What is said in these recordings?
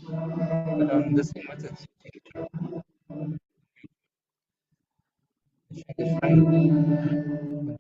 But on the same message, it's fine.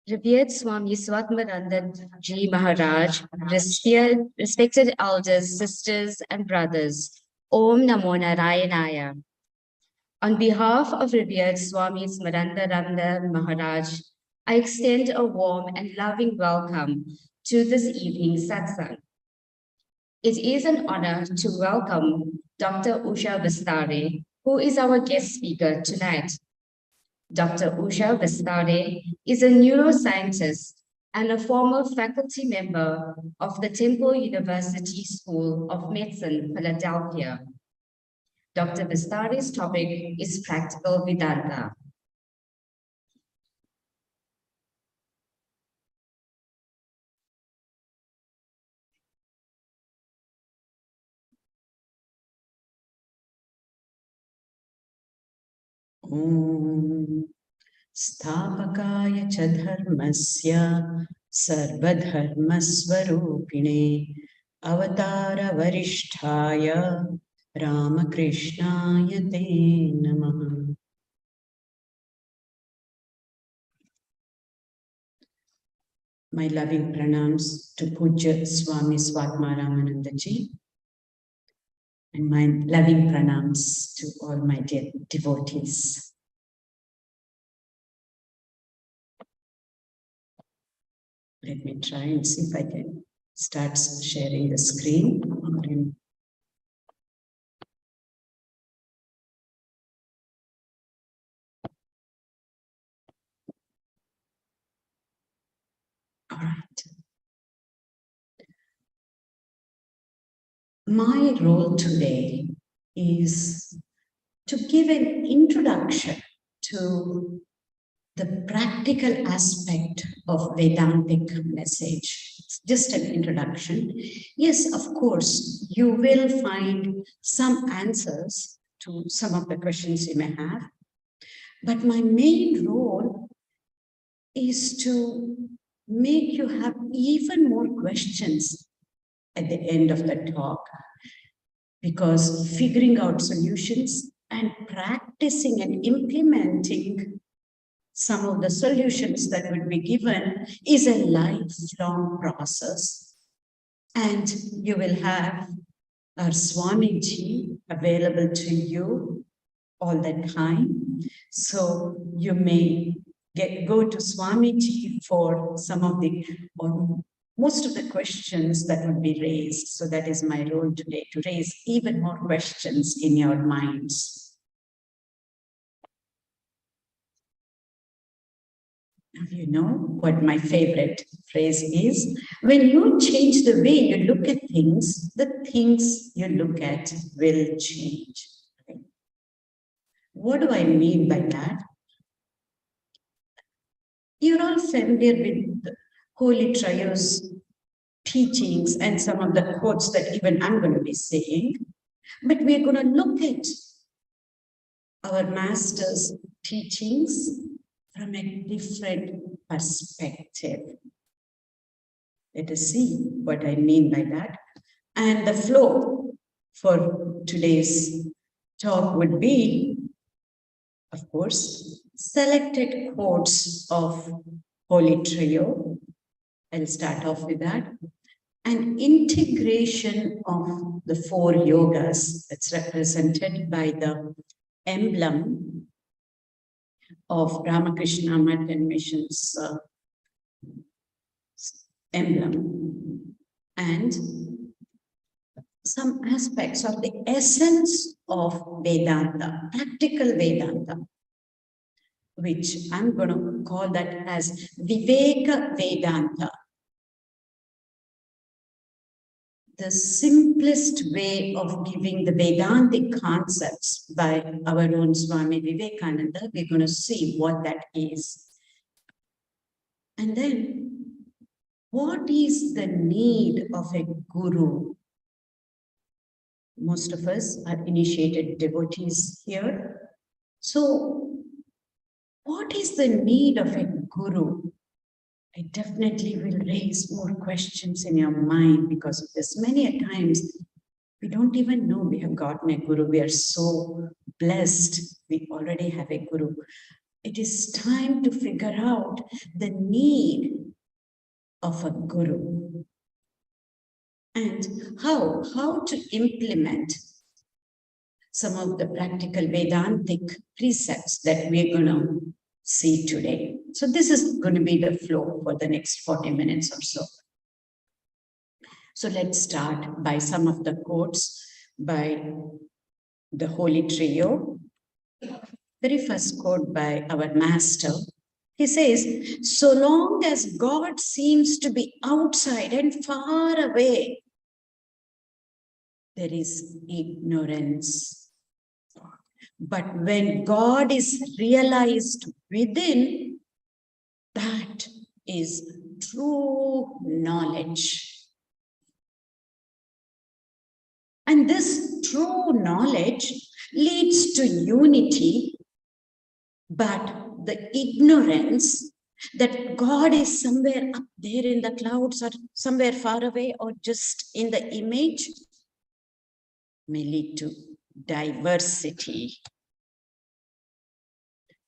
Revered Swami Swatmarandan Ji Maharaj, respected elders, sisters, and brothers, Om Namo Narayanaya. On behalf of revered Swami Smarandaranda Maharaj, I extend a warm and loving welcome to this evening's satsang. It is an honor to welcome Dr. Usha Vasthare, who is our guest speaker tonight. Dr. Usha Vasthare is a neuroscientist and a former faculty member of the Temple University School of Medicine, Philadelphia. Dr. Vasthare's topic is practical Vedanta. Om Sthapakaya cha dharmasya sarvadharmasvarupine avatara varishtaya Ramakrishnaya te namaha. My loving pranams to Puja Swami Swatma Ramanandaji, and my loving pranams to all my dear devotees. Let me try and see if I can start sharing the screen. All right. My role today is to give an introduction to the practical aspect of Vedantic message. It's just an introduction. Yes, of course, you will find some answers to some of the questions you may have. But my main role is to make you have even more questions at the end of the talk, because figuring out solutions and practicing and implementing some of the solutions that would be given is a lifelong process. And you will have our Swamiji available to you all the time. So you may go to Swamiji for some of the, or most of the questions that would be raised. So that is my role today, to raise even more questions in your minds. You know what my favorite phrase is? When you change the way you look at things, the things you look at will change. Okay? What do I mean by that? You're all familiar with the Holy Trio's teachings and some of the quotes that even I'm going to be saying, but we're going to look at our master's teachings from a different perspective. Let us see what I mean by that. And the flow for today's talk would be, of course, selected quotes of Holy Trio. I'll start off with that. And integration of the four yogas that's represented by the emblem of Ramakrishna Math and Mission's emblem, and some aspects of the essence of Vedanta, practical Vedanta, which I'm going to call that as Viveka Vedanta. The simplest way of giving the Vedantic concepts by our own Swami Vivekananda. We're going to see what that is. And then, what is the need of a guru? Most of us are initiated devotees here. So, what is the need of a guru? I definitely will raise more questions in your mind because of this. Many a times, we don't even know we have gotten a guru. We are so blessed. We already have a guru. It is time to figure out the need of a guru and how to implement some of the practical Vedantic precepts that we're going to see today. So this is going to be the flow for the next 40 minutes or so. So let's start by some of the quotes by the Holy Trio. Very first quote by our master. He says, so long as God seems to be outside and far away, there is ignorance. But when God is realized within, that is true knowledge. And this true knowledge leads to unity, but the ignorance that God is somewhere up there in the clouds or somewhere far away or just in the image may lead to diversity.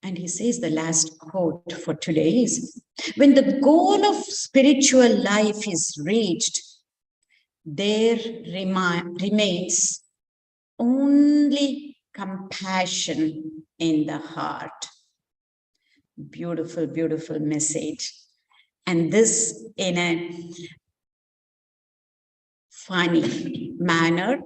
And he says the last quote for today is, when the goal of spiritual life is reached, there remains only compassion in the heart. Beautiful, beautiful message. And this in a funny manner,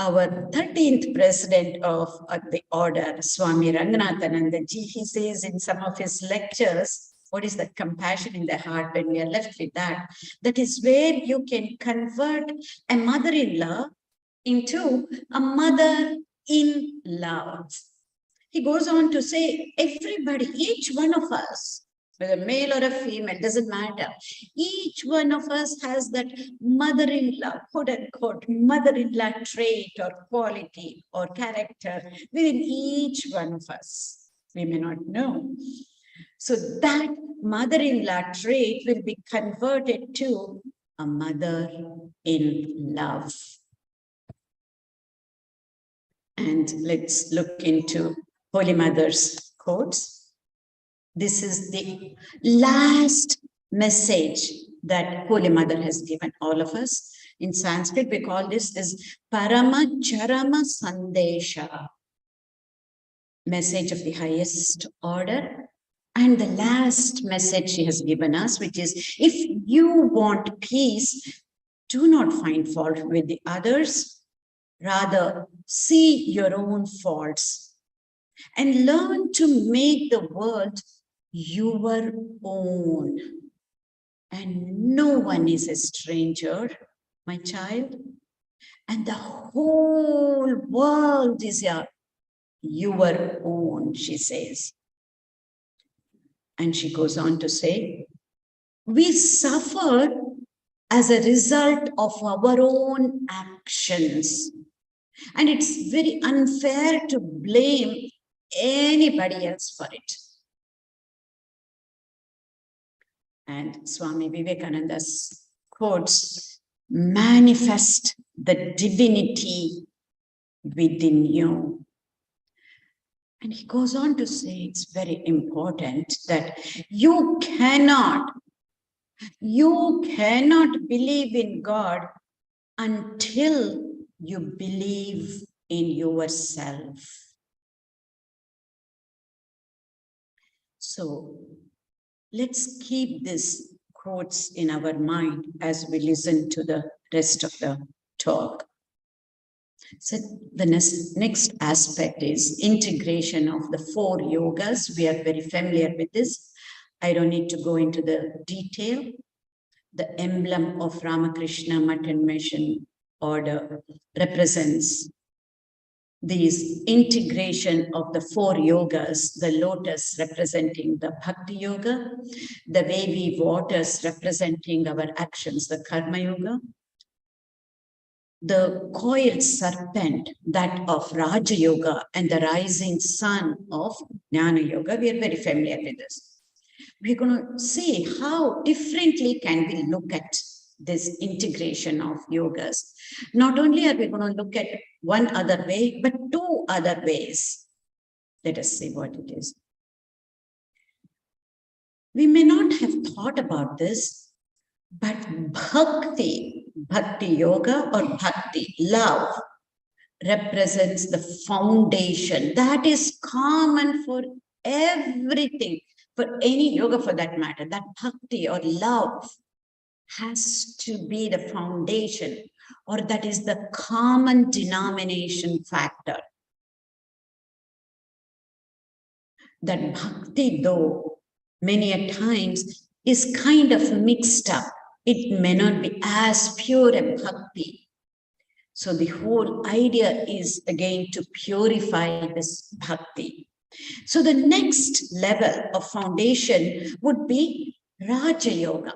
our 13th president of the order, Swami Ranganathananda ji, he says in some of his lectures, what is the compassion in the heart? When we are left with that, that is where you can convert a mother-in-law into a mother-in-love. He goes on to say, everybody, each one of us, whether male or a female, doesn't matter. Each one of us has that mother-in-law, quote unquote, mother-in-law trait or quality or character within each one of us. We may not know. So that mother-in-law trait will be converted to a mother-in-love. And let's look into Holy Mother's quotes. This is the last message that Holy Mother has given all of us. In Sanskrit, we call this as Parama Charama Sandesha, message of the highest order. And the last message she has given us, which is, if you want peace, do not find fault with the others. Rather, see your own faults and learn to make the world your own. And no one is a stranger, my child. And the whole world is your own, she says. And she goes on to say, we suffer as a result of our own actions. And it's very unfair to blame anybody else for it. And Swami Vivekananda's quotes, manifest the divinity within you. And he goes on to say it's very important that you cannot believe in God until you believe in yourself. So let's keep these quotes in our mind as we listen to the rest of the talk. So the next aspect is integration of the 4 yogas. We are very familiar with this. I don't need to go into the detail. The emblem of Ramakrishna Math and Mission order represents these integration of the 4 yogas, the lotus representing the Bhakti Yoga, the wavy waters representing our actions, the Karma Yoga, the coiled serpent, that of Raja Yoga, and the rising sun of Jnana Yoga. We are very familiar with this. we're going to see how differently can we look at this integration of yogas. Not only are we going to look at one other way, but two other ways. Let us see what it is. We may not have thought about this, but bhakti yoga or bhakti, love, represents the foundation that is common for everything, for any yoga for that matter. That bhakti or love has to be the foundation, or that is the common denomination factor. That bhakti, though, many a times is kind of mixed up. It may not be as pure a bhakti. So the whole idea is again to purify this bhakti. So the next level of foundation would be Raja Yoga.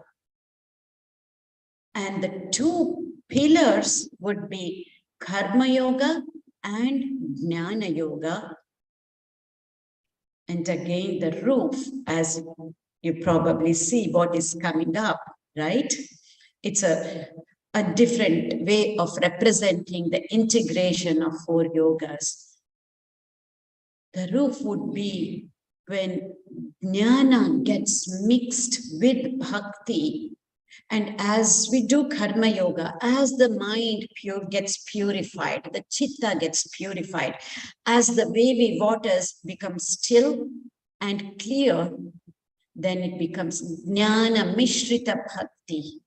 And the two pillars would be Karma Yoga and Jnana Yoga. And again, the roof, as you probably see what is coming up, right? It's a different way of representing the integration of four yogas. The roof would be when jnana gets mixed with bhakti, and as we do karma yoga, as the mind gets purified, the chitta gets purified, as the wavy waters become still and clear, then it becomes jnana mishrita bhakti.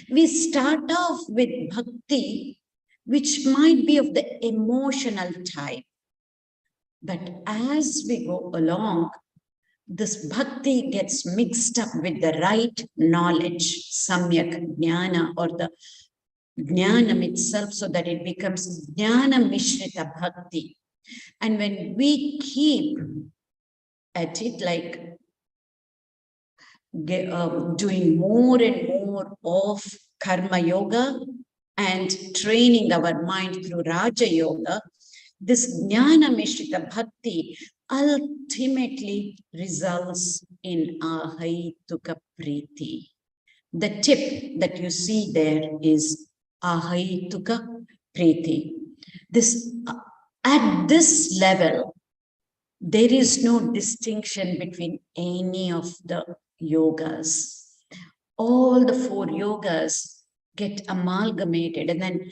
We start off with bhakti, which might be of the emotional type. But as we go along, this bhakti gets mixed up with the right knowledge, samyak jnana, or the jnanam itself, so that it becomes jnana mishrita bhakti. And when we keep at it, like doing more and more of karma yoga and training our mind through Raja Yoga, this jnana mishrita bhakti ultimately results in ahaituka priti. The tip that you see there is ahaituka priti. At this level, there is no distinction between any of the yogas. All the four yogas get amalgamated and then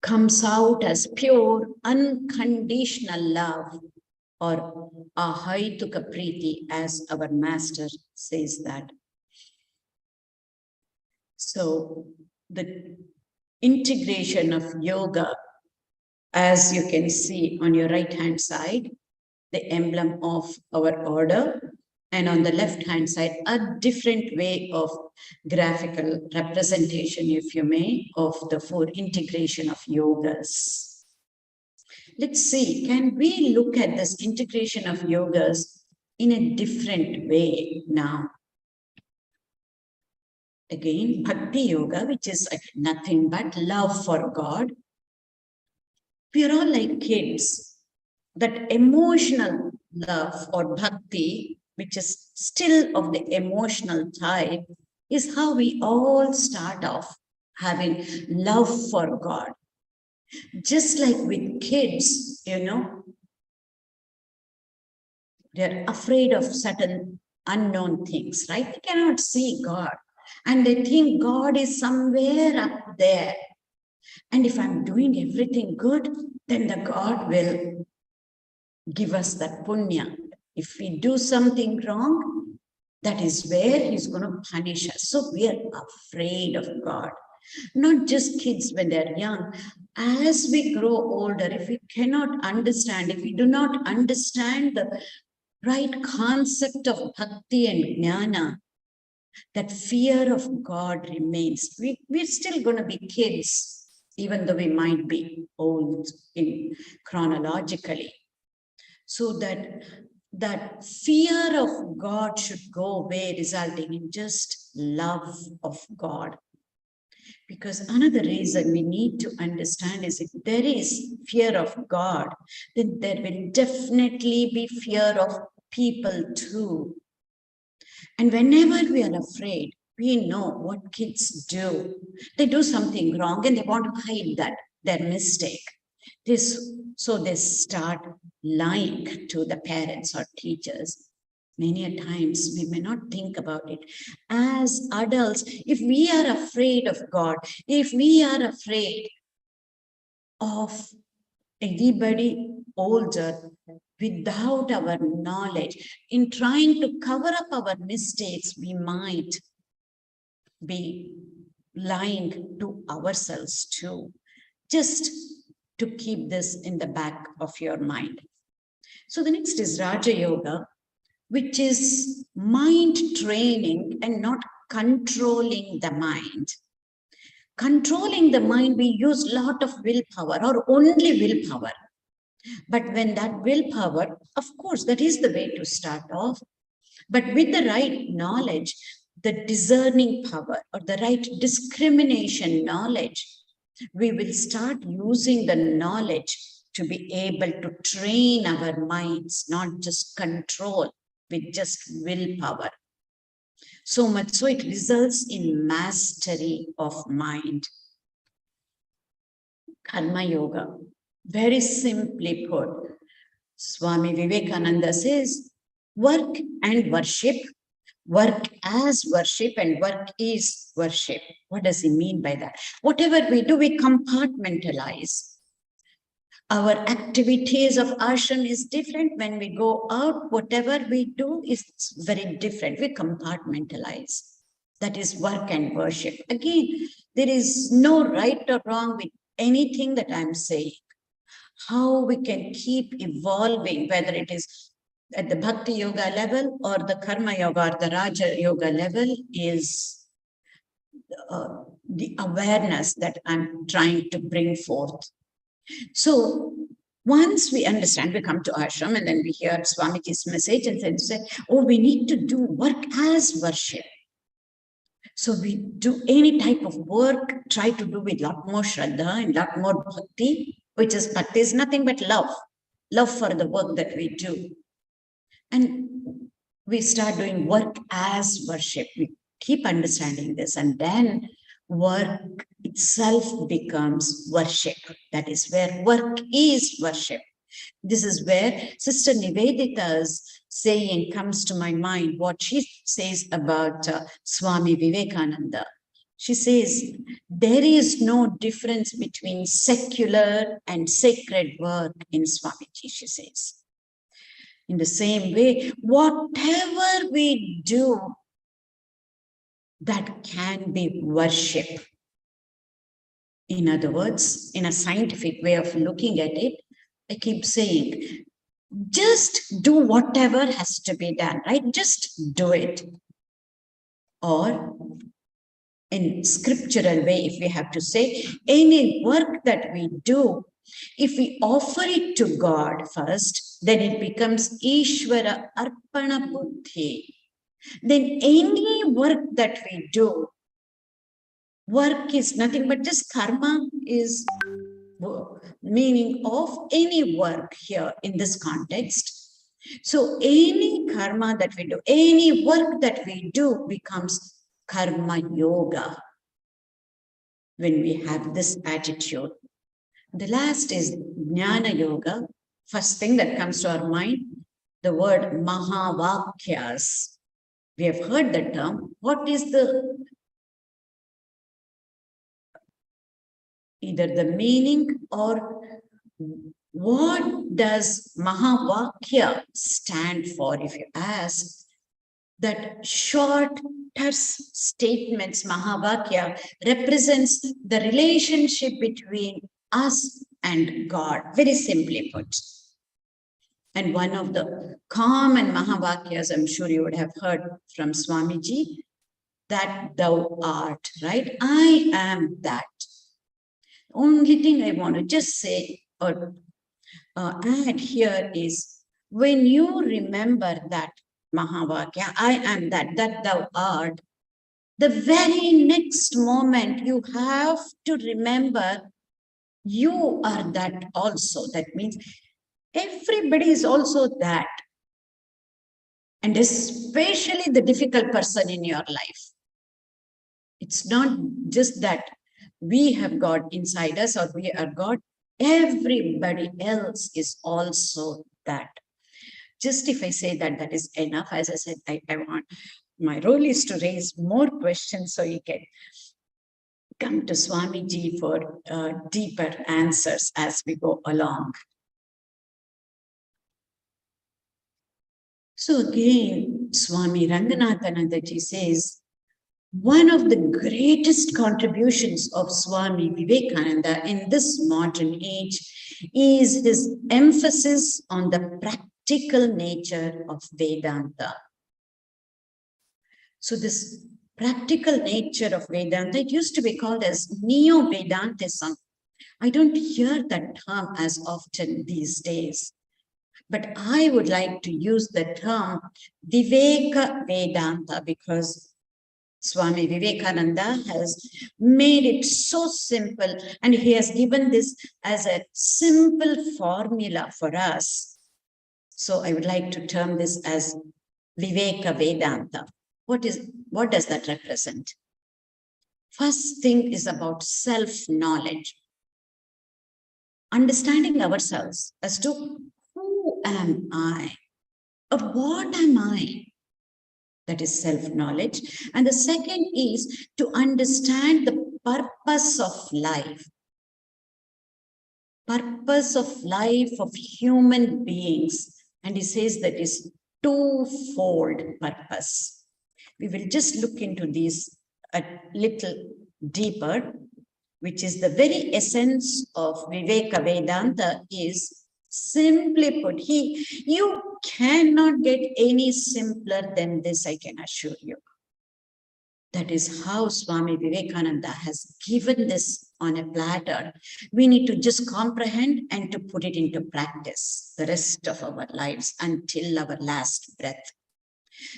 comes out as pure, unconditional love, or ahaituka priti, as our master says that. So the integration of yoga, as you can see on your right hand side, the emblem of our order, and on the left hand side, a different way of graphical representation, if you may, of the four integration of yogas. Let's see, can we look at this integration of yogas in a different way now? Again, bhakti yoga, which is nothing but love for God. We are all like kids. That emotional love or bhakti, which is still of the emotional type, is how we all start off having love for God. Just like with kids, they're afraid of certain unknown things, right? They cannot see God. And they think God is somewhere up there. And if I'm doing everything good, then the God will give us that punya. If we do something wrong, that is where he's going to punish us. So we are afraid of God. Not just kids when they're young. As we grow older, if we cannot understand, if we do not understand the right concept of bhakti and jnana, that fear of God remains. We're still going to be kids, even though we might be old chronologically. So that fear of God should go away, resulting in just love of God. Because another reason we need to understand is if there is fear of God, then there will definitely be fear of people too. And whenever we are afraid, we know what kids do. They do something wrong and they want to hide that, their mistake. So they start lying to the parents or teachers. Many a times we may not think about it. As adults, if we are afraid of God, if we are afraid of anybody older, without our knowledge, in trying to cover up our mistakes, we might be lying to ourselves too. Just to keep this in the back of your mind. So the next is Raja Yoga, which is mind training and not controlling the mind. Controlling the mind, we use a lot of willpower or only willpower. But when that willpower, of course, that is the way to start off. But with the right knowledge, the discerning power or the right discrimination knowledge, we will start using the knowledge to be able to train our minds, not just control with just willpower. So much so it results in mastery of mind. Karma Yoga, very simply put, Swami Vivekananda says, work and worship, work as worship, and work is worship. What does he mean by that? Whatever we do, we compartmentalize. Our activities of ashram is different. When we go out, whatever we do is very different. We compartmentalize. That is work and worship. Again, there is no right or wrong with anything that I'm saying. How we can keep evolving, whether it is at the Bhakti Yoga level or the Karma Yoga or the Raja Yoga level, is the awareness that I'm trying to bring forth. So once we understand, we come to ashram and then we hear Swamiji's message and then say, oh, we need to do work as worship. So we do any type of work, try to do with a lot more Shraddha and a lot more Bhakti, which is Bhakti is nothing but love for the work that we do. And we start doing work as worship. We keep understanding this, and then work itself becomes worship. That is where work is worship. This is where Sister Nivedita's saying comes to my mind, what she says about Swami Vivekananda. She says, there is no difference between secular and sacred work in Swamiji, she says. In the same way, whatever we do, that can be worship. In other words, in a scientific way of looking at it, I keep saying, just do whatever has to be done, right? Just do it. Or in scriptural way, if we have to say, any work that we do, if we offer it to God first, then it becomes Ishvara Arpana Buddhi. Then any work that we do, work is nothing but just karma is meaning of any work here in this context. So any karma that we do, any work that we do becomes karma yoga when we have this attitude. The last is jnana yoga. First thing that comes to our mind, the word mahavakyas. We have heard the term. What is either the meaning or what does Mahavakya stand for? If you ask, that short, terse statements, Mahavakya, represents the relationship between us and God, very simply put. And one of the common Mahavakyas, I'm sure you would have heard from Swamiji, that thou art, right? I am that. Only thing I want to just say or add here is, when you remember that Mahavakya, I am that thou art, the very next moment you have to remember you are that also. That means everybody is also that. and especially the difficult person in your life. It's not just that we have God inside us or we are God. Everybody else is also that. Just if I say that, that is enough. As I said, I want, my role is to raise more questions so you can come to Swamiji for deeper answers as we go along. So again, Swami Ranganathanandaji says, one of the greatest contributions of Swami Vivekananda in this modern age is his emphasis on the practical nature of Vedanta. So this practical nature of Vedanta, it used to be called as Neo-Vedantism. I don't hear that term as often these days, but I would like to use the term Viveka Vedanta because Swami Vivekananda has made it so simple, and he has given this as a simple formula for us. So I would like to term this as Viveka Vedanta. What does that represent? First thing is about self-knowledge. Understanding ourselves as to who am I? Or what am I? That is self-knowledge. And the second is to understand the purpose of life. Purpose of life of human beings. And he says that is twofold purpose. We will just look into these a little deeper, which is the very essence of Viveka Vedanta is simply put, you cannot get any simpler than this, I can assure you. That is how Swami Vivekananda has given this on a platter. We need to just comprehend and to put it into practice the rest of our lives until our last breath.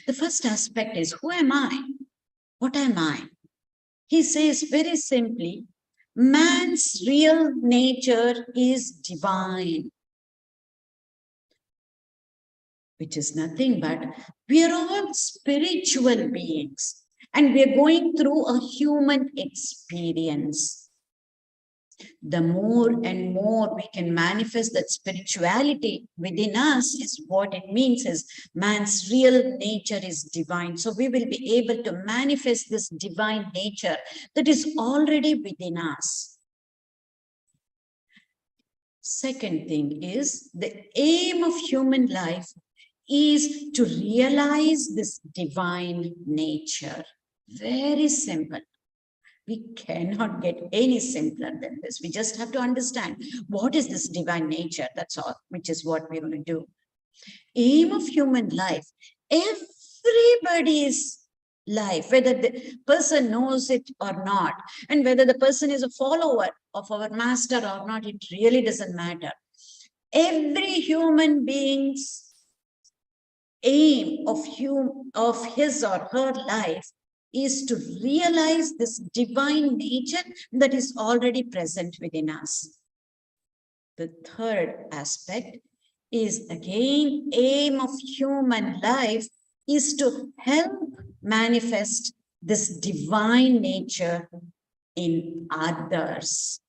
The first aspect is, who am I? What am I? He says very simply, man's real nature is divine, which is nothing but we are all spiritual beings and we are going through a human experience. The more and more we can manifest that spirituality within us is what it means is man's real nature is divine. So we will be able to manifest this divine nature that is already within us. Second thing is the aim of human life is to realize this divine nature. Very simple. We cannot get any simpler than this. We just have to understand what is this divine nature, that's all, which is what we're going to do. Aim of human life, everybody's life, whether the person knows it or not, and whether the person is a follower of our master or not, it really doesn't matter. Every human being's aim of his or her life is to realize this divine nature that is already present within us. The third aspect is again, aim of human life is to help manifest this divine nature in others.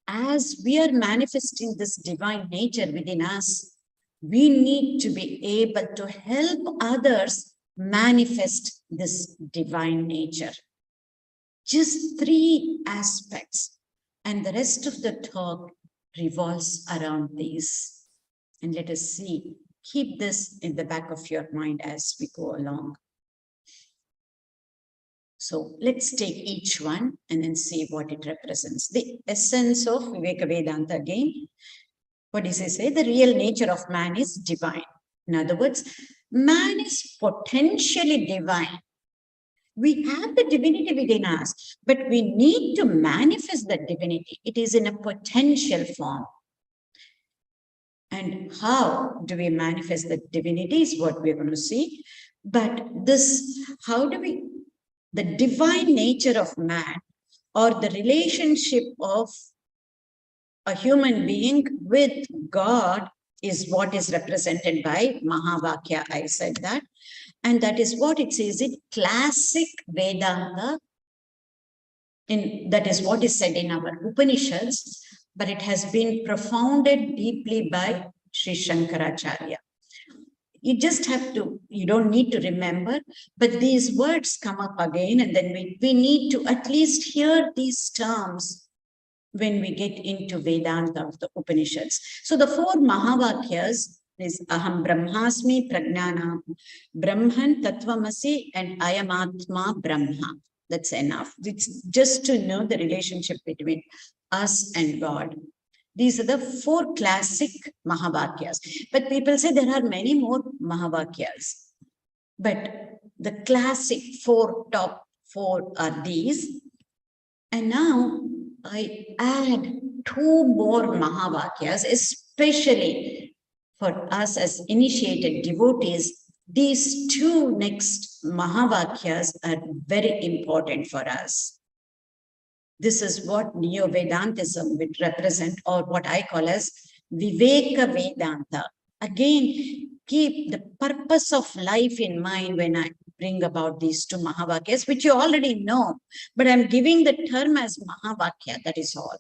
As we are manifesting this divine nature within us, we need to be able to help others manifest this divine nature. Just three aspects, and the rest of the talk revolves around these. And let us see, keep this in the back of your mind as we go along. So let's take each one and then see what it represents. The essence of Viveka Vedanta again. What does he say? The real nature of man is divine. In other words, man is potentially divine. We have the divinity within us, but we need to manifest that divinity. It is in a potential form. And how do we manifest the divinity is what we're going to see. But this, the divine nature of man or the relationship of a human being with God is what is represented by Mahavakya. I said that. And that is what it says in classic Vedanta. That is what is said in our Upanishads, but it has been profounded deeply by Sri Shankaracharya. You just have to, you don't need to remember, but these words come up again, and then we need to at least hear these terms when we get into Vedanta of the Upanishads. So the four Mahavakyas is Aham Brahmasmi Pragnanam, Brahman Tattvamasi, and Ayamatma Brahma. That's enough. It's just to know the relationship between us and God. These are the four classic Mahavakyas. But people say there are many more Mahavakyas. But the classic top four are these. And now I add two more Mahavakyas, especially for us as initiated devotees. These two next Mahavakyas are very important for us. This is what Neo-Vedantism would represent, or what I call as Viveka Vedanta. Again, keep the purpose of life in mind when I bring about these two Mahavakyas, which you already know, but I'm giving the term as Mahavakya, that is all.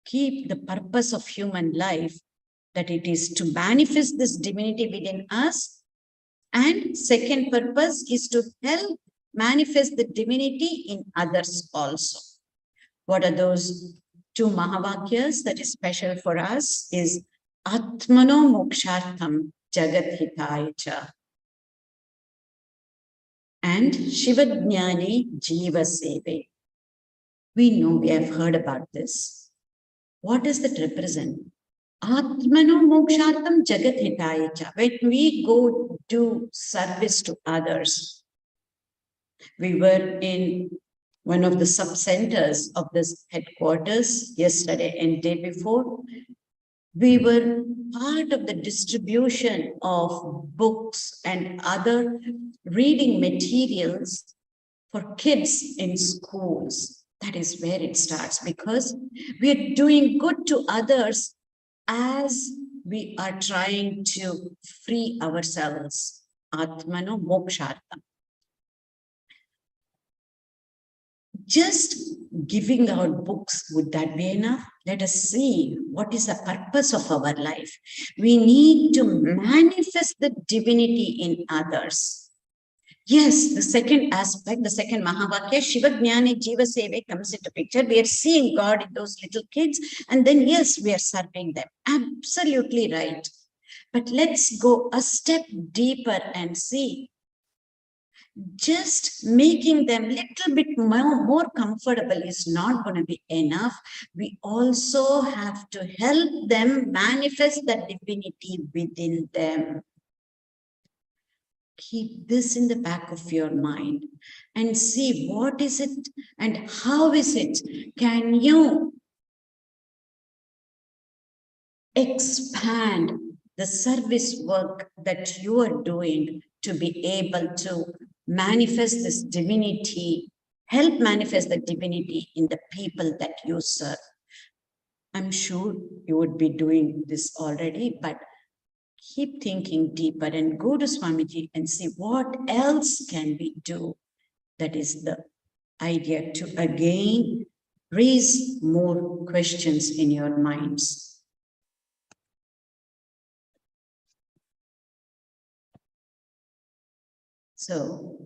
Keep the purpose of human life, that it is to manifest this divinity within us. And second purpose is to help manifest the divinity in others also. What are those two Mahavakyas that is special for us is Atmano Mokshartham Jagat Hitaya Cha and Shivajnani Jiva Seve. We know, we have heard about this. What does that represent? Atmano Mokshartham Jagat Hitaya Cha. When we go do service to others, we were in one of the sub-centers of this headquarters yesterday and day before. We were part of the distribution of books and other reading materials for kids in schools. That is where it starts, because we are doing good to others as we are trying to free ourselves. Atmano Mokshartham. Just giving out books, would that be enough? Let us see what is the purpose of our life. We need to manifest the divinity in others. Yes, the second aspect, the second Mahavakya, Shivajnani Jiva Seve comes into picture. We are seeing God in those little kids, and then yes, we are serving them. Absolutely right. But let's go a step deeper and see. Just making them a little bit more comfortable is not going to be enough. We also have to help them manifest the divinity within them. Keep this in the back of your mind and see what is it and how is it. Can you expand the service work that you are doing to be able to manifest this divinity, help manifest the divinity in the people that you serve? I'm sure you would be doing this already, but keep thinking deeper and go to Swamiji and see what else can we do. That is the idea, to again raise more questions in your minds. So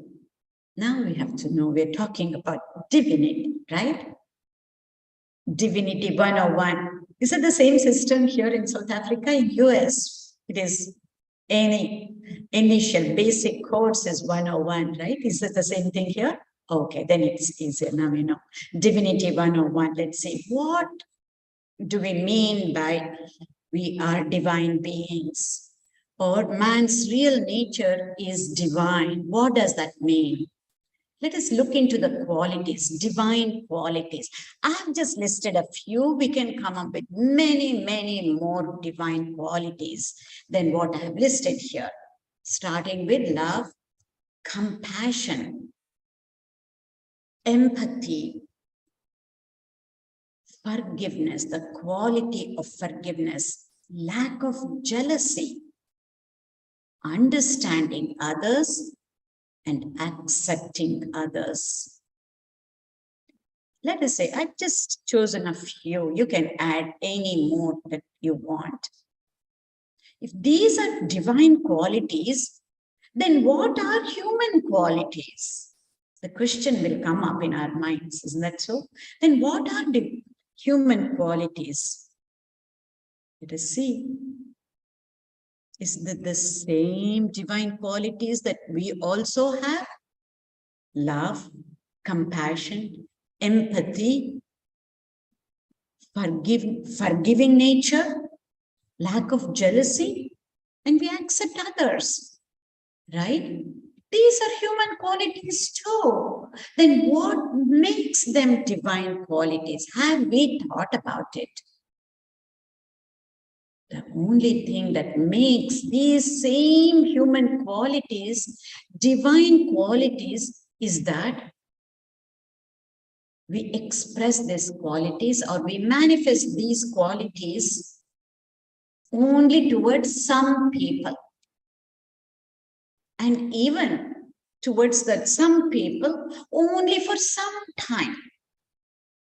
now we have to know, we're talking about divinity, right? Divinity 101. Is it the same system here in South Africa? In US, it is any initial basic course is 101, right? Is it the same thing here? Okay, then it's easier. Now we know. Divinity 101. Let's see, what do we mean by we are divine beings, or man's real nature is divine? What does that mean? Let us look into the qualities, divine qualities. I have just listed a few. We can come up with many, many more divine qualities than what I have listed here. Starting with love, compassion, empathy, forgiveness, the quality of forgiveness. lack of jealousy, understanding others, and accepting others. Let us say, I've just chosen a few. You can add any more that you want. If these are divine qualities, then what are human qualities? The question will come up in our minds, isn't that so? Then what are the human qualities? Let us see. Is that the same divine qualities that we also have? Love, compassion, empathy, forgiving nature, lack of jealousy, and we accept others, right? These are human qualities too. Then what makes them divine qualities? Have we thought about it? The only thing that makes these same human qualities divine qualities is that we express these qualities or we manifest these qualities only towards some people. And even towards that some people only for some time.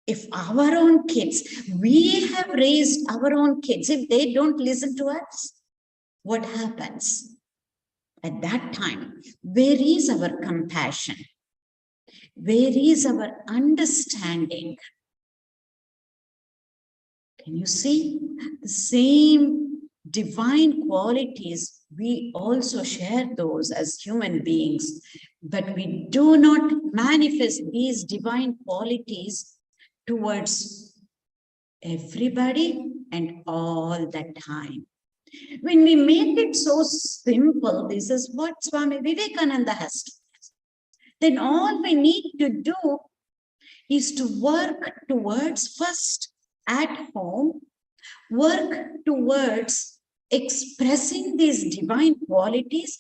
If our own kids, we have raised our own kids, if they don't listen to us, what happens? At that time, where is our compassion? Where is our understanding? Can you see? The same divine qualities, we also share those as human beings, but we do not manifest these divine qualities towards everybody and all the time. When we make it so simple, this is what Swami Vivekananda has told us. Then all we need to do is to work towards first at home, work towards expressing these divine qualities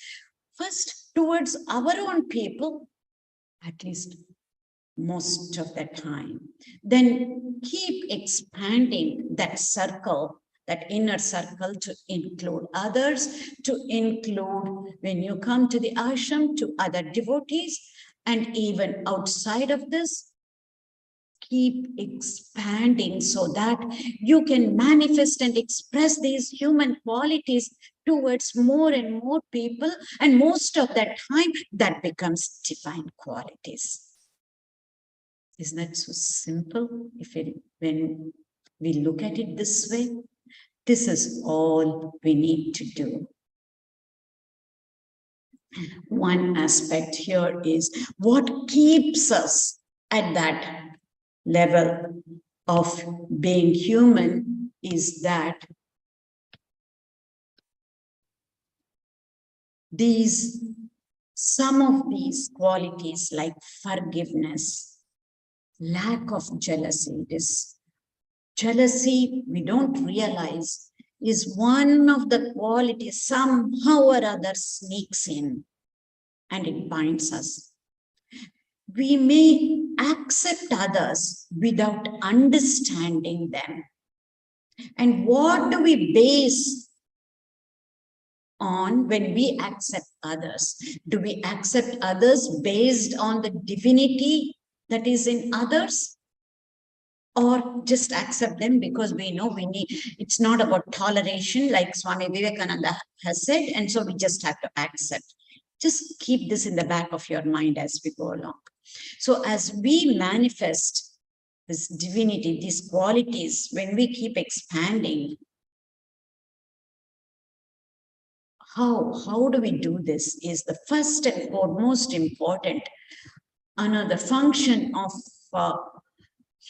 first towards our own people, at least most of the time. Then keep expanding that circle, that inner circle, to include others, to include when you come to the ashram to other devotees, and even outside of this, keep expanding so that you can manifest and express these human qualities towards more and more people, and most of that time that becomes divine qualities. Isn't that so simple? When we look at it this way, this is all we need to do. One aspect here is what keeps us at that level of being human is that some of these qualities like forgiveness, lack of jealousy, this jealousy we don't realize is one of the qualities somehow or other sneaks in and it binds us. We may accept others without understanding them. And what do we base on when we accept others? Do we accept others based on the divinity that is in others? Or just accept them because we know we need, it's not about toleration like Swami Vivekananda has said, and so we just have to accept. Just keep this in the back of your mind as we go along. So as we manifest this divinity, these qualities, when we keep expanding, how do we do this is the first and foremost important. Another function of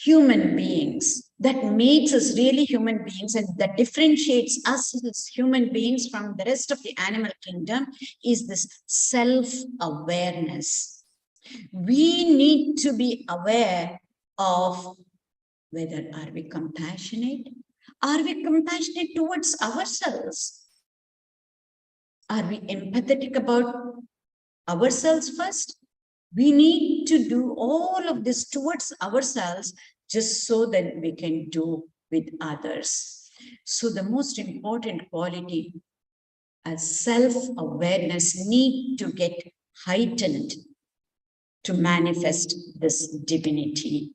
human beings that makes us really human beings and that differentiates us as human beings from the rest of the animal kingdom is this self-awareness. We need to be aware of whether are we compassionate? Are we compassionate towards ourselves? Are we empathetic about ourselves first? We need to do all of this towards ourselves just so that we can do with others. So the most important quality as self-awareness need to get heightened to manifest this divinity.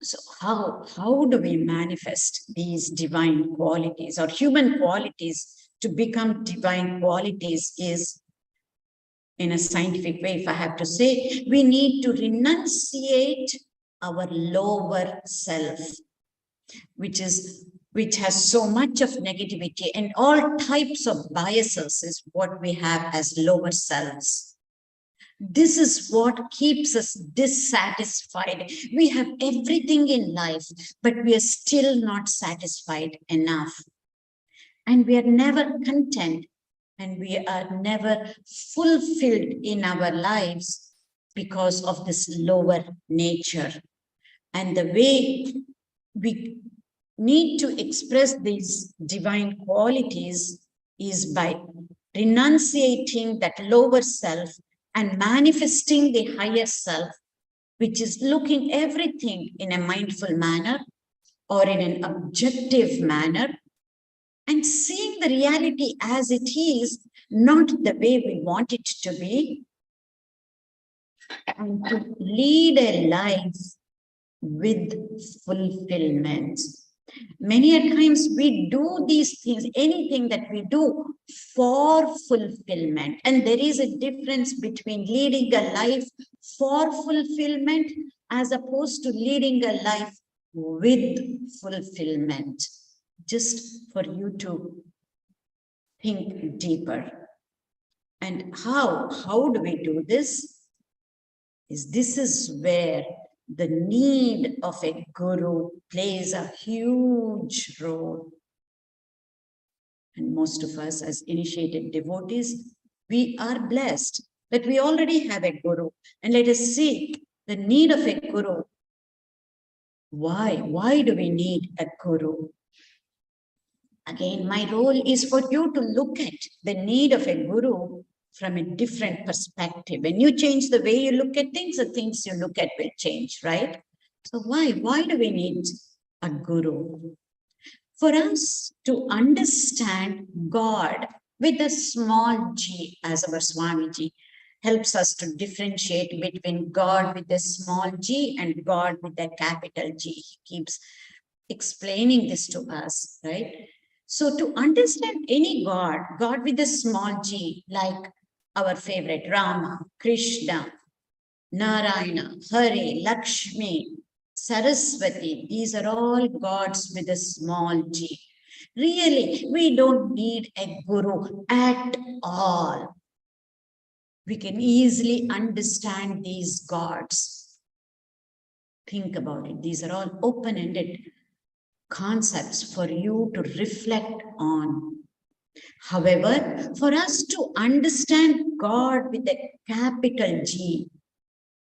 So how do we manifest these divine qualities or human qualities to become divine qualities is, in a scientific way, if I have to say, we need to renunciate our lower self, which has so much of negativity and all types of biases is what we have as lower selves. This is what keeps us dissatisfied. We have everything in life, but we are still not satisfied enough. And we are never content, and we are never fulfilled in our lives because of this lower nature. And the way we need to express these divine qualities is by renunciating that lower self and manifesting the higher self, which is looking everything in a mindful manner or in an objective manner and seeing the reality as it is, not the way we want it to be, and to lead a life with fulfillment. Many a times we do these things, anything that we do for fulfillment. And there is a difference between leading a life for fulfillment as opposed to leading a life with fulfillment. Just for you to think deeper. And how do we do this? This is where the need of a guru plays a huge role. And most of us as initiated devotees, we are blessed that we already have a guru. And let us see the need of a guru. Why? Why do we need a guru? Again, my role is for you to look at the need of a guru from a different perspective. When you change the way you look at things, the things you look at will change, right? So why do we need a guru? For us to understand God with a small g, as our Swamiji helps us to differentiate between God with a small g and God with a capital G. He keeps explaining this to us, right? So to understand any God with a small g, like our favorite Rama, Krishna, Narayana, Hare, Lakshmi, Saraswati, these are all gods with a small g. Really, we don't need a guru at all. We can easily understand these gods. Think about it. These are all open-ended concepts for you to reflect on. However, for us to understand God with a capital G,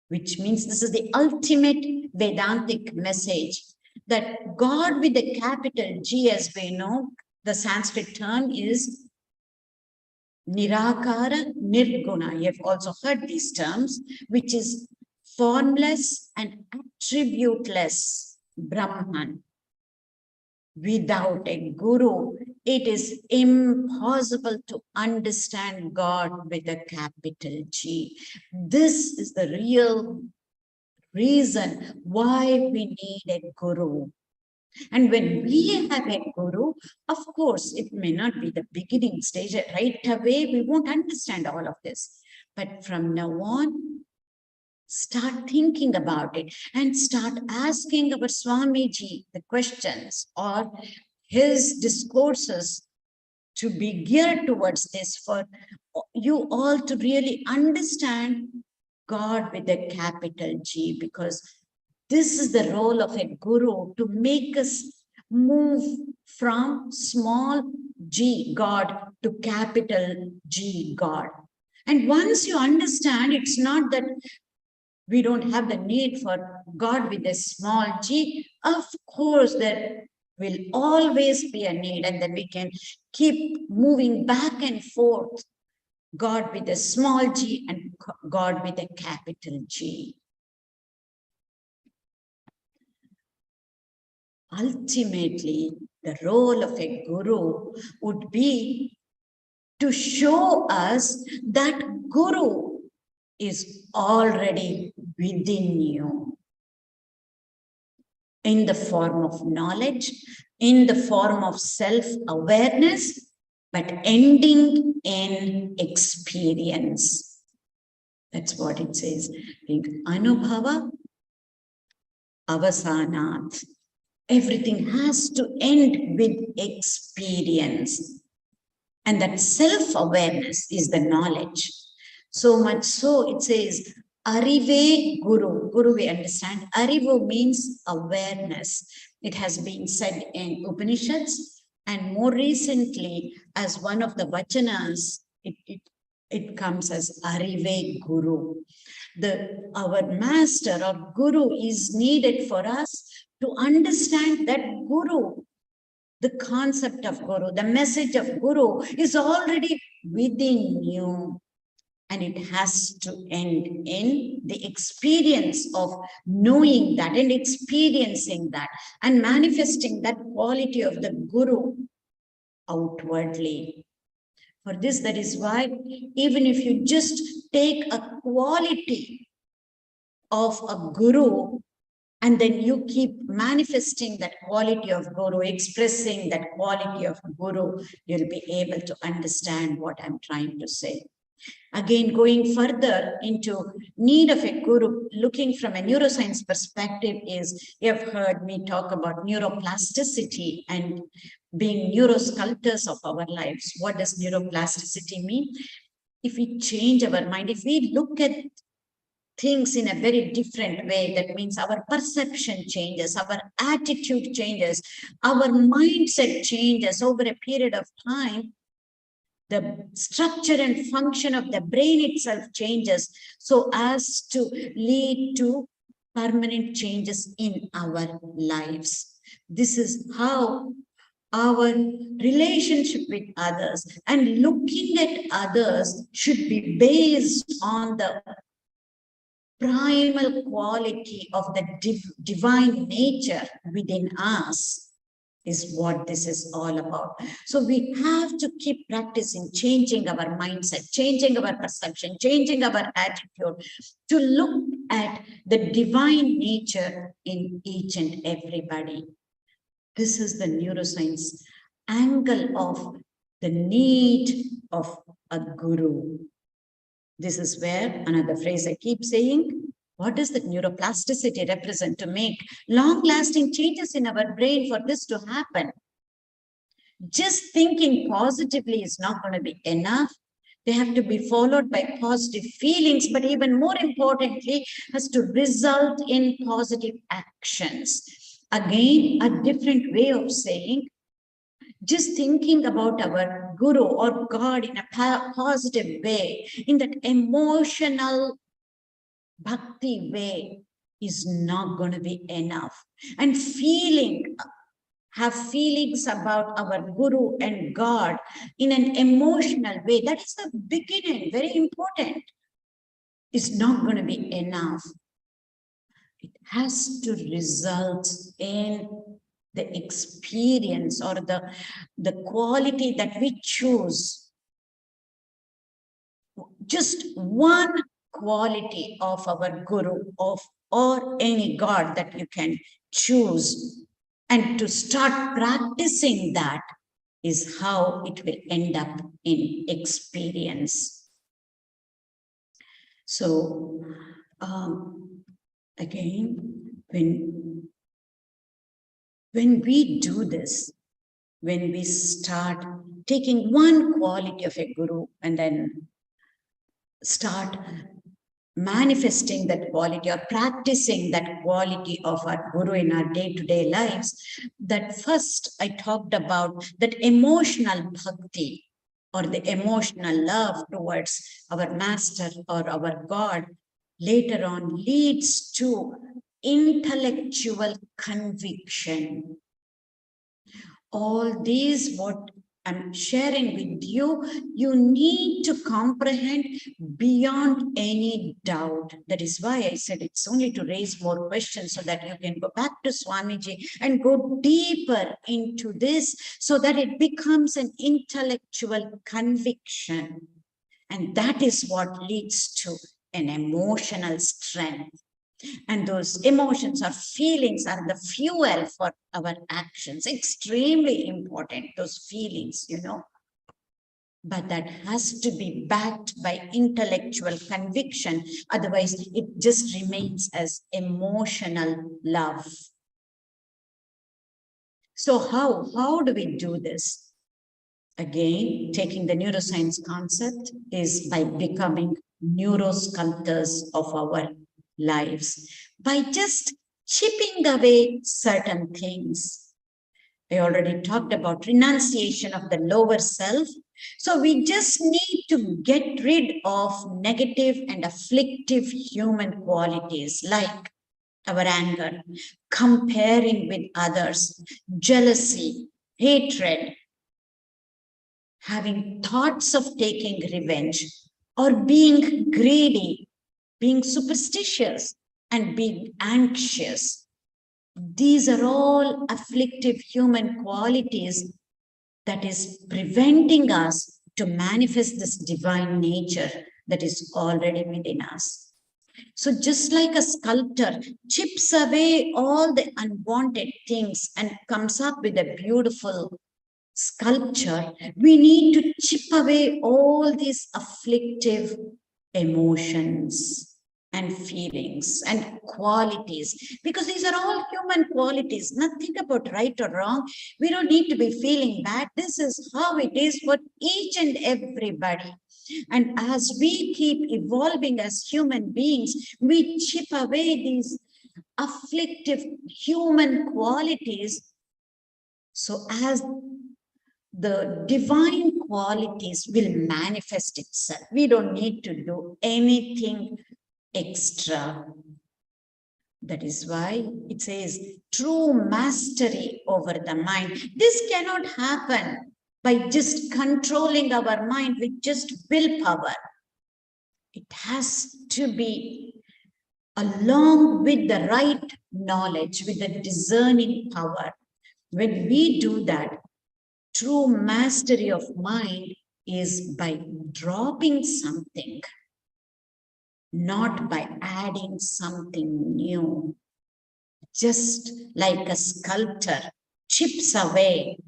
which means this is the ultimate Vedantic message, that God with a capital G, as we know, the Sanskrit term is Nirakara Nirguna. You have also heard these terms, which is formless and attributeless Brahman. Without a guru, it is impossible to understand God with a capital G. This is the real reason why we need a guru. And when we have a guru, of course, it may not be the beginning stage. Right away, we won't understand all of this. But from now on, start thinking about it and start asking our Swamiji the questions or his discourses to be geared towards this, for you all to really understand God with a capital G, because this is the role of a guru, to make us move from small g God to capital G God. And once you understand, it's not that we don't have the need for God with a small g. Of course, there will always be a need, and then we can keep moving back and forth. God with a small g and God with a capital G. ultimately the role of a guru would be to show us that guru is already within you in the form of knowledge, in the form of self-awareness, but ending in experience. That's what it says. Anubhava avasanat. Everything has to end with experience. And that self-awareness is the knowledge. So much so, it says, Arive Guru. Guru, we understand. Arivu means awareness. It has been said in Upanishads, and more recently, as one of the vachanas, it comes as Arive Guru. Our master or guru is needed for us to understand that guru, the concept of guru, the message of guru is already within you. And it has to end in the experience of knowing that and experiencing that and manifesting that quality of the guru outwardly. For this, that is why even if you just take a quality of a guru and then you keep manifesting that quality of guru, expressing that quality of guru, you'll be able to understand what I'm trying to say. Again, going further into need of a guru, looking from a neuroscience perspective is, you have heard me talk about neuroplasticity and being neurosculptors of our lives. What does neuroplasticity mean? If we change our mind, if we look at things in a very different way, that means our perception changes, our attitude changes, our mindset changes over a period of time, the structure and function of the brain itself changes so as to lead to permanent changes in our lives. This is how our relationship with others and looking at others should be based on the primal quality of the divine nature within us is what this is all about. So we have to keep practicing, changing our mindset, changing our perception, changing our attitude to look at the divine nature in each and everybody. This is the neuroscience angle of the need of a guru. This is where another phrase I keep saying, what does that neuroplasticity represent to make long-lasting changes in our brain for this to happen? Just thinking positively is not going to be enough. They have to be followed by positive feelings, but even more importantly, has to result in positive actions. Again, a different way of saying, just thinking about our guru or God in a positive way, in that emotional bhakti way, is not going to be enough. And have feelings about our guru and God in an emotional way, that is the beginning, very important, is not going to be enough. It has to result in the experience or the quality that we choose. Just one quality of our guru or any God that you can choose, and to start practicing that is how it will end up in experience. So again, when we do this, when we start taking one quality of a guru and then start manifesting that quality or practicing that quality of our guru in our day-to-day lives, that first I talked about that emotional bhakti or the emotional love towards our master or our God later on leads to intellectual conviction. All these, what I'm sharing with you, you need to comprehend beyond any doubt. That is why I said it's only to raise more questions so that you can go back to Swamiji and go deeper into this so that it becomes an intellectual conviction. And that is what leads to an emotional strength. And those emotions or feelings are the fuel for our actions. Extremely important, those feelings, But that has to be backed by intellectual conviction. Otherwise, it just remains as emotional love. So how do we do this? Again, taking the neuroscience concept is by becoming neurosculptors of our lives, by just chipping away certain things. I already talked about renunciation of the lower self. So we just need to get rid of negative and afflictive human qualities like our anger, comparing with others, jealousy, hatred, having thoughts of taking revenge, or being greedy, being superstitious, and being anxious. These are all afflictive human qualities that is preventing us to manifest this divine nature that is already within us. So just like a sculptor chips away all the unwanted things and comes up with a beautiful sculpture, we need to chip away all these afflictive emotions and feelings and qualities, because these are all human qualities, nothing about right or wrong. We don't need to be feeling bad. This is how it is for each and everybody. And as we keep evolving as human beings, we chip away these afflictive human qualities. So as the divine qualities will manifest itself. We don't need to do anything extra. That is why it says true mastery over the mind. This cannot happen by just controlling our mind with just willpower. It has to be along with the right knowledge, with the discerning power. When we do that, true mastery of mind is by dropping something, not by adding something new. Just like a sculptor chips away,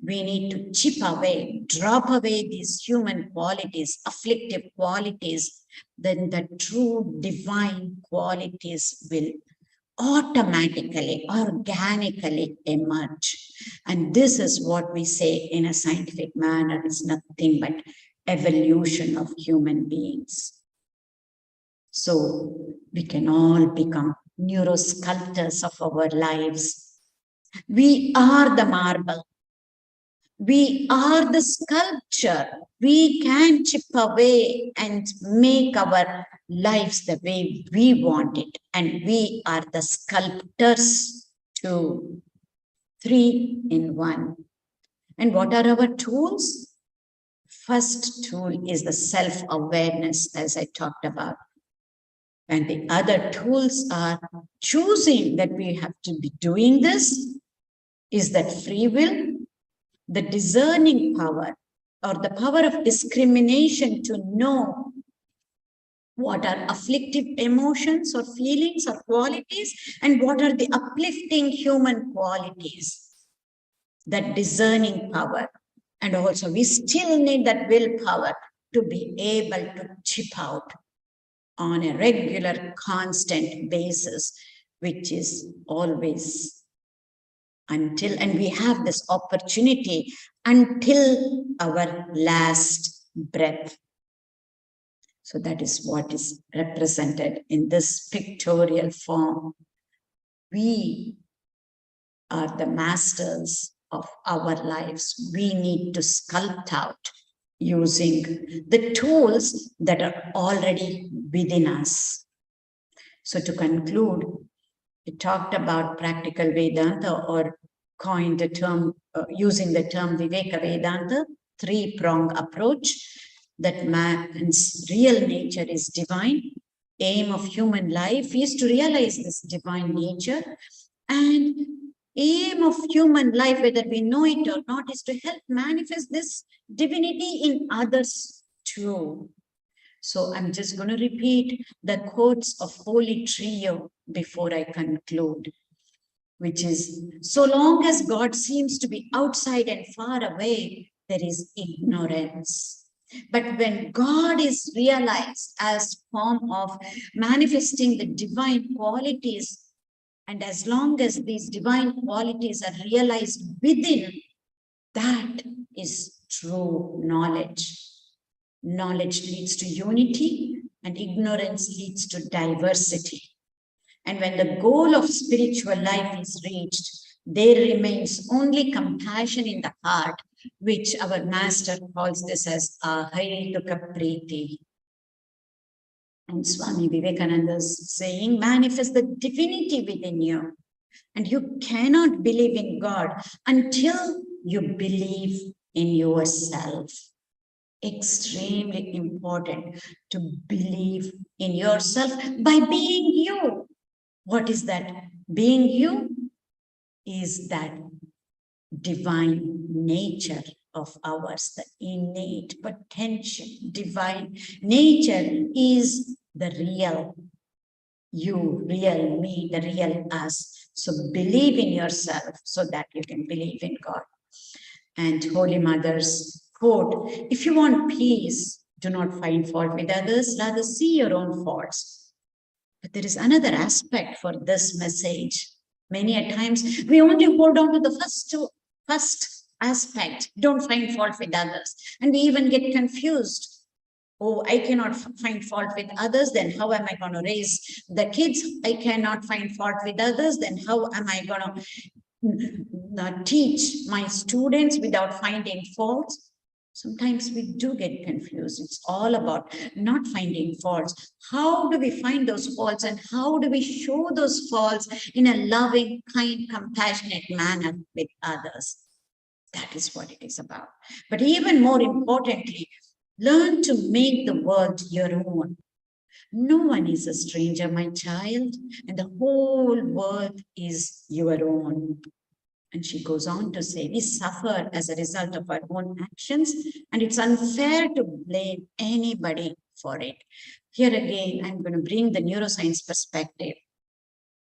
we need to chip away, drop away these human qualities, afflictive qualities, then the true divine qualities will automatically, organically emerge. And this is what we say in a scientific manner. It's nothing but evolution of human beings. So we can all become neurosculptors of our lives. We are the marble. We are the sculpture. We can chip away and make our lives the way we want it. And we are the sculptors too. 3 in 1. And what are our tools? First tool is the self-awareness, as I talked about. And the other tools are choosing that we have to be doing this. Is that free will? The discerning power, or the power of discrimination to know what are afflictive emotions or feelings or qualities and what are the uplifting human qualities. That discerning power. And also we still need that willpower to be able to chip out on a regular, constant basis, which is always until, and we have this opportunity until our last breath. So that is what is represented in this pictorial form. We are the masters of our lives. We need to sculpt out using the tools that are already within us. So to conclude, we talked about practical Vedanta or coined the term, using the term Viveka Vedanta, three-pronged approach, that man's real nature is divine. Aim of human life is to realize this divine nature, and aim of human life, whether we know it or not, is to help manifest this divinity in others too. So I'm just going to repeat the quotes of Holy Trio before I conclude, which is, so long as God seems to be outside and far away, there is ignorance. But when God is realized as form of manifesting the divine qualities, and as long as these divine qualities are realized within, that is true knowledge. Knowledge leads to unity, and ignorance leads to diversity. And when the goal of spiritual life is reached, there remains only compassion in the heart, which our master calls this as ahaitukka priti. And Swami Vivekananda is saying, manifest the divinity within you. And you cannot believe in God until you believe in yourself. Extremely important to believe in yourself by being you. What is that? Being you is that divine nature of ours, the innate potential. Divine nature is the real you, real me, the real us. So believe in yourself so that you can believe in God. And Holy Mother's quote, if you want peace, do not find fault with others, rather see your own faults. But there is another aspect for this message. Many a times we only hold on to the first aspect, don't find fault with others. And we even get confused. Oh, I cannot find fault with others, then how am I going to raise the kids? I cannot find fault with others, then how am I going to teach my students without finding faults? Sometimes we do get confused. It's all about not finding faults. How do we find those faults, and how do we show those faults in a loving, kind, compassionate manner with others? That is what it is about. But even more importantly, learn to make the world your own. No one is a stranger, my child, and the whole world is your own. And she goes on to say, we suffer as a result of our own actions, and it's unfair to blame anybody for it. Here again, I'm going to bring the neuroscience perspective,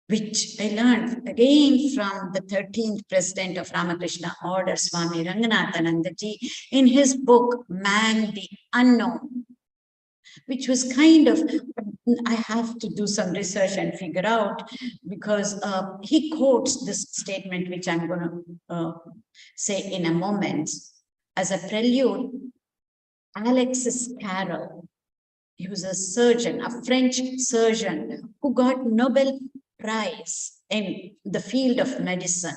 which I learned again from the 13th president of Ramakrishna Order, Swami Ranganathananda ji, in his book, Man the Unknown, which was kind of, I have to do some research and figure out, because he quotes this statement, which I'm going to say in a moment. As a prelude, Alexis Carrel, he was a surgeon, a French surgeon who got Nobel Prize in the field of medicine.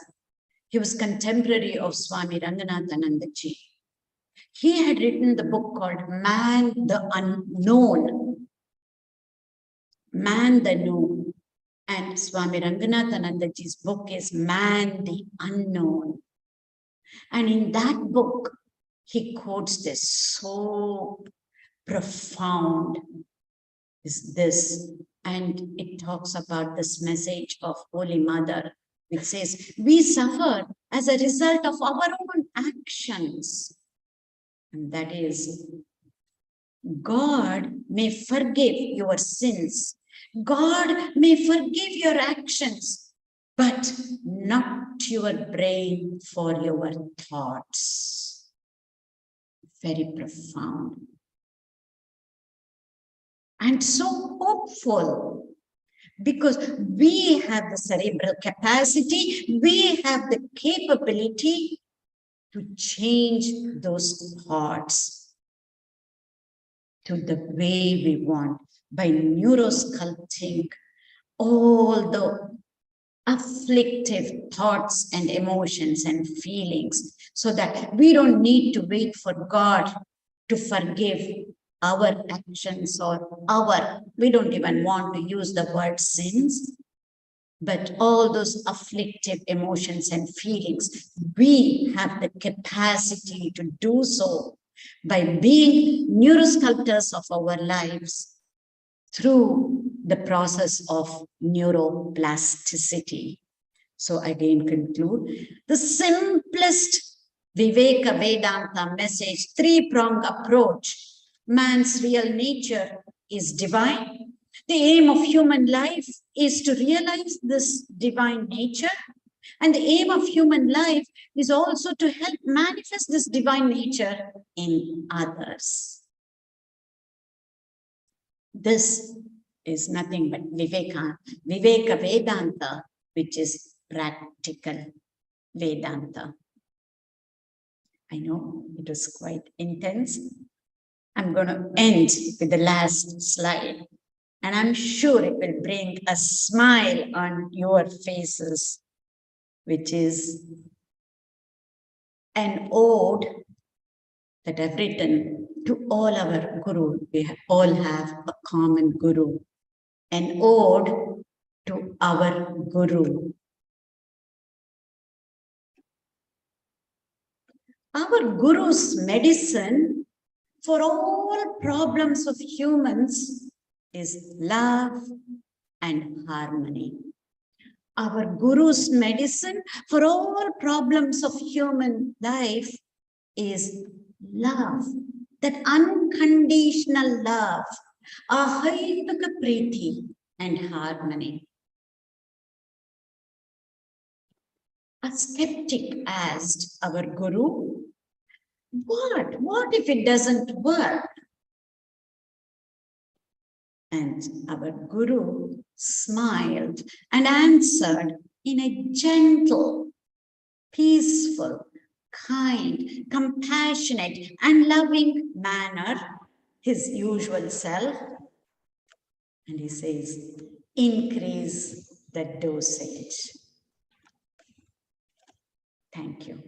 He was contemporary of Swami Ranganathananda ji. He had written the book called Man the Unknown. Man the Known. And Swami Ranganathananda ji's book is Man the Unknown. And in that book, he quotes this so profound, is this, and it talks about this message of Holy Mother, which says, we suffer as a result of our own actions. And that is, God may forgive your sins. God may forgive your actions, but not your brain for your thoughts. Very profound. And so hopeful, because we have the cerebral capacity, we have the capability to change those thoughts to the way we want by neurosculpting all the afflictive thoughts and emotions and feelings, so that we don't need to wait for God to forgive our actions or we don't even want to use the word sins. But all those afflictive emotions and feelings, we have the capacity to do so by being neurosculptors of our lives through the process of neuroplasticity. So again, conclude the simplest Viveka Vedanta message, three-pronged approach. Man's real nature is divine. The aim of human life is to realize this divine nature. And the aim of human life is also to help manifest this divine nature in others. This is nothing but Viveka Vedanta, which is practical Vedanta. I know it was quite intense. I'm going to end with the last slide, and I'm sure it will bring a smile on your faces, which is an ode that I've written to all our Guru. We all have a common Guru. An ode to our Guru. Our Guru's medicine for all problems of humans is love and harmony. Our Guru's medicine for all problems of human life is love, that unconditional love, ahaytuka priti and harmony. A skeptic asked our Guru, what if it doesn't work? And our Guru smiled and answered in a gentle, peaceful, kind, compassionate, and loving manner, his usual self. And he says, increase the dosage. Thank you.